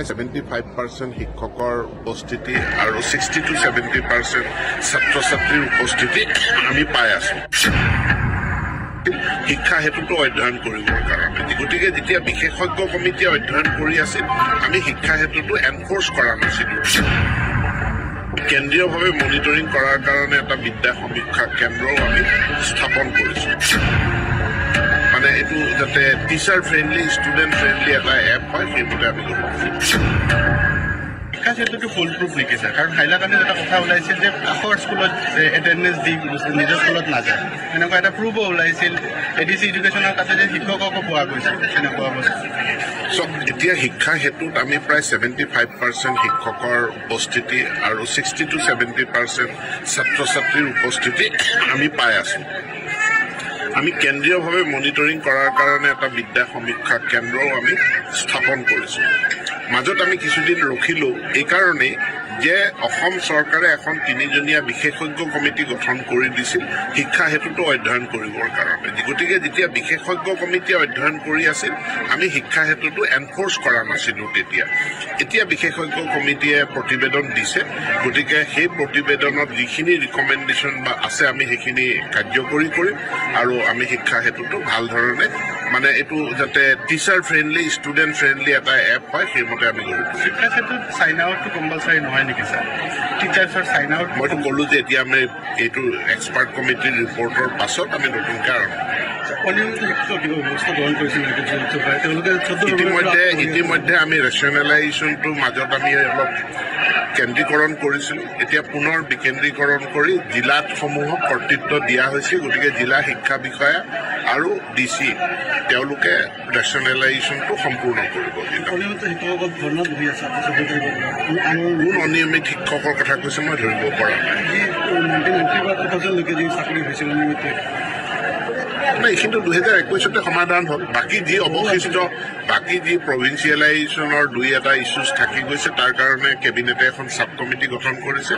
75% শিক্ষকৰ উপস্থিতি আৰু 60 to 70% ছাত্ৰ-ছাত্ৰীৰ উপস্থিতি আমি পাই আছো শিক্ষা হেতুটো অধ্যয়ন কৰিবৰ কাৰণে গতিকে যেতিয়া বিশেষজ্ঞ কমিটিয়ে অধ্যয়ন কৰি আছিল আমি শিক্ষা হেতুটো এনফোৰ্স কৰা নাছিলো কেন্দ্ৰীয়ভাৱে মনিটৰিং কৰাৰ কাৰণে এটা বিদ্যা সমীক্ষা কেন্দ্ৰও আমি স্থাপন কৰিছো মানে এটো যাতে টিচাৰ ফ্ৰেন্ডলি ষ্টুডেন্ট ফ্ৰেন্ডলি এটা এপ হয় সেইমতে আমি শিক্ষা ক্ষেত্ৰটো ফুল প্ৰুফ নেকি স্যাৰ কাৰণ হাইলাকান্দিত এটা কথা ওলাইছিল যে কাষৰ স্কুলত এটেণ্ডেঞ্চ দি নিজৰ স্কুলত নাযায় এনেকুৱা এটা প্ৰুফো ওলাইছিল এডিসি এডুকেশ্যনৰ কাছে যে শিক্ষককো পোৱা গৈছে তেনেকুৱা অৱস্থা এতিয়া শিক্ষা হেতুত আমি প্ৰায় 75% শিক্ষকৰ উপস্থিতি আৰু 60 to 70% ছাত্ৰ-ছাত্ৰীৰ উপস্থিতি আমি পাই আছো আমি কেন্দ্ৰীয়ভাৱে মনিটৰিং কৰাৰ কাৰণে এটা বিদ্যা সমীক্ষা কেন্দ্ৰও আমি স্থাপন কৰিছো মাজত আমি কিছুদিন ৰখিলো এই কাৰণে যে অসম চৰকাৰে এখন 3জনীয়া বিশেষজ্ঞ কমিটি গঠন কৰি দিছিল শিক্ষা হেতুটো অধ্যয়ন কৰিবৰ কাৰণে গতিকে যেতিয়া বিশেষজ্ঞ কমিটিয়ে অধ্যয়ন কৰি আছিল আমি শিক্ষা হেতুটো এনফোৰ্স কৰা নাছিলো এতিয়া বিশেষজ্ঞ কমিটিয়ে প্ৰতিবেদন দিছে গতিকে সেই প্ৰতিবেদনত যিখিনি ৰিকমেণ্ডেশ্যন বা আছে আমি সেইখিনি কাৰ্যকৰী কৰিম আৰু আমি শিক্ষা হেতুটো ভাল ধৰণে মানে এটো যাতে টিচাৰ ফ্ৰেন্ডলি ষ্টুডেন্ট ফ্ৰেন্ডলি এটা এপ হয় সেইমতে আমি কৰিম শিক্ষা ক্ষেত্ৰত সাইন আউটটো কম্পালসৰি নহয় নেকি স্যাৰ টিচাৰ্ছৰ সাইন আউট মইতো ক'লো যে এতিয়া আমি এইটো এক্সপাৰ্ট কমিটিৰ ৰিপৰ্টৰ পাছত আমি নতুনকৈ আৰম্ভ ইতিমধ্যে আমি ৰেচনেলাইজেশ্যনটো মাজত আমি অলপ কেন্দ্ৰীকৰণ কৰিছিলোঁ এতিয়া পুনৰ বিকেন্দ্ৰীকৰণ কৰি জিলাসমূহক কৰ্তৃত্ব দিয়া হৈছে গতিকে জিলা শিক্ষা বিষয়া আৰু ডিচি তেওঁলোকে ৰেচনেলাইজেশ্যনটো সম্পূৰ্ণ কৰিব কোন অনিয়মিত শিক্ষকৰ কথা কৈছে মই ধৰিব পৰা নাই এইখিনিতো 2021 সমাধান হ'ল বাকী যি অৱশিষ্ট বাকী যি প্ৰভিন্সিয়েলাইজেশ্যনৰ 2-এটা ইছ্যুজ থাকি গৈছে তাৰ কাৰণে কেবিনেটে এখন সাব কমিটি গঠন কৰিছে